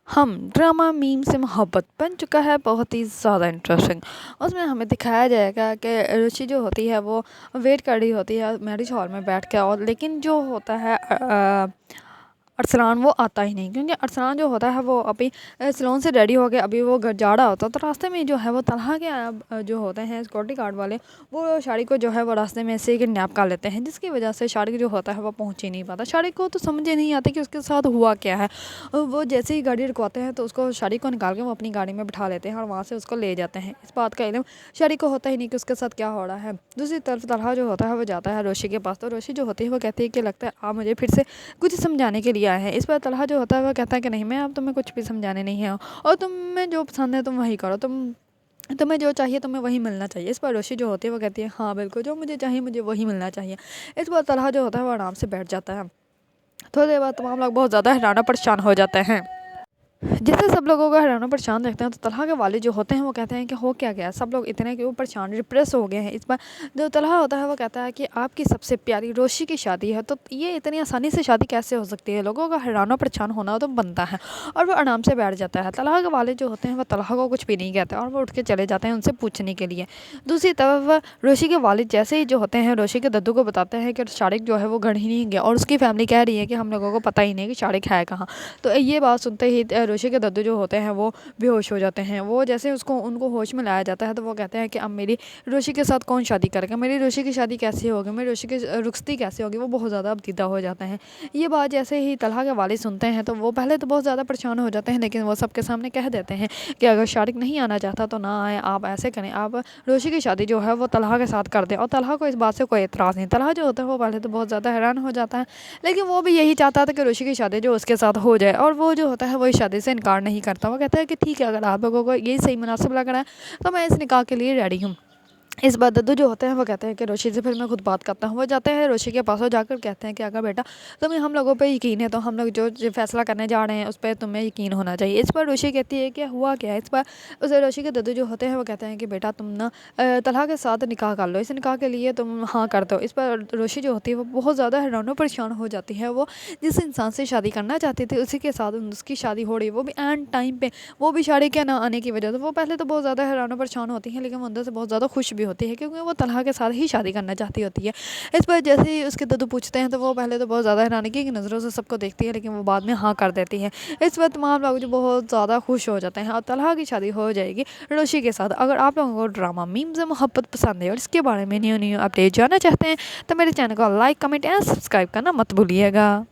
हम drama meme से मोहब्बत बन चुका है बहुत ही ज़्यादा इंटरेस्टिंग। उसमें हमें दिखाया जाएगा कि रुचि जो होती है वो वेट कर रही होती है मैरिज हॉल में बैठ के, और लेकिन जो होता है अरसलान वो आता ही नहीं, क्योंकि अरसलान जो होता है वो अभी सैलून से रेडी हो के अभी वो घर जा रहा होता है। तो रास्ते में जो है वो तलहा के जो होते हैं सिक्योरिटी गार्ड वाले, वो शाड़ी को जो है वो रास्ते में से किडनैप कर लेते हैं, जिसकी वजह से शाड़ी जो होता है वो पहुंच ही नहीं पाता। शाड़ी को तो समझ ही नहीं आता कि उसके साथ हुआ क्या है। और वो जैसे ही गाड़ी रुकवाते हैं तो उसको शाड़ी को निकाल के वो अपनी गाड़ी में बिठा लेते हैं और वहाँ से उसको ले जाते हैं। इस बात का इल्म शाड़ी को होता ही नहीं कि उसके साथ क्या हो रहा है। दूसरी तरफ तलहा जो होता है वो जाता है रोशी के पास, तो रोशी जो होती है वो कहती है कि लगता है आप मुझे फिर से कुछ समझाने के लिए आए हैं। इस पर तलहा जो होता है वो कहता है कि नहीं, मैं अब तुम्हें कुछ भी समझाने नहीं है, और तुम्हें जो पसंद है तुम वही करो, तुम्हें जो चाहिए तुम्हें वही मिलना चाहिए। इस पर रोशी जो होती है वो कहती है हाँ बिल्कुल, जो मुझे चाहिए मुझे वही मिलना चाहिए। इस पर तलहा जो होता है वो आराम से बैठ जाता है। थोड़ी देर बाद तमाम लोग बहुत ज़्यादा हैराना परेशान हो जाते हैं। जैसे सब लोगों को हैराना परेशान देखते हैं तो तलहा के वालिद जो होते हैं वो कहते हैं कि हो क्या गया, सब लोग इतने क्यों परेशान डिप्रेस हो गए हैं। इस बार जो तलहा होता है वो कहता है कि आपकी सबसे प्यारी रोशी की शादी है, तो ये इतनी आसानी से शादी कैसे हो सकती है, लोगों का हैराना परेशान होना तो बनता है। और वो आराम से बैठ जाता है। तलहा के वालिद जो होते हैं वो तलहा को कुछ भी नहीं कहते और वो उठ के चले जाते हैं उनसे पूछने के लिए। दूसरी तरफ रोशी के वालिद जैसे ही जो होते हैं रोशी के दद्दू को बताते हैं कि शारिक जो है वो घर ही नहीं गया, और उसकी फैमिली कह रही है कि हम लोगों को पता ही नहीं कि शारिक है कहाँ। तो ये बात सुनते ही रोशी के दद्दू जो होते हैं वो बेहोश हो जाते हैं। वो जैसे उनको होश में लाया जाता है तो वो कहते हैं कि अब मेरी रोशी के साथ कौन शादी करेगा, मेरी रोशी की शादी कैसे होगी, मेरी रोशी की रुखसती कैसे होगी। वो बहुत ज़्यादा अबदीदा हो जाते हैं। ये बात जैसे ही तलहा के वालिद सुनते हैं तो वो पहले तो बहुत ज़्यादा परेशान हो जाते हैं, लेकिन वो सबके सामने कह देते हैं कि अगर शारिक नहीं आना चाहता तो ना आए, आप ऐसे करें, आप रोशी की शादी जो है वो तलहा के साथ कर दें। और तलहा को इस बात से कोई एतराज़ नहीं। तलहा जो होता है वो पहले तो बहुत ज़्यादा हैरान हो जाता है, लेकिन वो भी यही चाहता था कि रोशी की शादी जो उसके साथ हो जाए, और वो जो होता है वो इस शादी से इनकार नहीं करता। वो कहता है कि ठीक है, अगर आप लोगों को यही सही मुनासिब लग रहा है तो मैं इस निकाह के लिए रेडी हूँ। इस बार दद्दू जो होते हैं वो कहते हैं कि रोशी से फिर मैं खुद बात करता हूँ। वो जाते हैं रोशी के पास और जाकर कहते हैं कि अगर बेटा तुम्हें हम लोगों पे यकीन है तो हम लोग जो फैसला करने जा रहे हैं उस पर तुम्हें यकीन होना चाहिए। इस पर रोशी कहती है कि हुआ क्या है। इस पर उसे रोशी के दद्दू जो होते हैं वो कहते हैं कि बेटा तुम ना तलहा के साथ निकाह कर लो, इस निकाह के लिए तुम हाँ कर दो। इस पर रोशी जो होती है वो बहुत ज़्यादा हैरान परेशान हो जाती है। वो जिस इंसान से शादी करना चाहती थी उसी के साथ उसकी शादी हो रही है, वो भी एंड टाइम पे, वो भी शादी के ना आने की वजह से। वो पहले तो बहुत ज़्यादा हैरान परेशान होती है, लेकिन वो अंदर से बहुत ज़्यादा खुश भी होती है क्योंकि वो तलहा के साथ ही शादी करना चाहती होती है। इस पर जैसे ही उसके दद्दू पूछते हैं तो वो पहले तो बहुत ज़्यादा हैरानी की नज़रों से सबको देखती है, लेकिन वो बाद में हाँ कर देती है। इस पर तमाम लोग जो बहुत ज़्यादा खुश हो जाते हैं और तलहा की शादी हो जाएगी रोशी के साथ। अगर आप लोगों को ड्रामा मीम से मोहब्बत पसंद है और इसके बारे में न्यू अपडेट जानना चाहते हैं तो मेरे चैनल को लाइक, कमेंट एंड सब्सक्राइब करना मत भूलिएगा।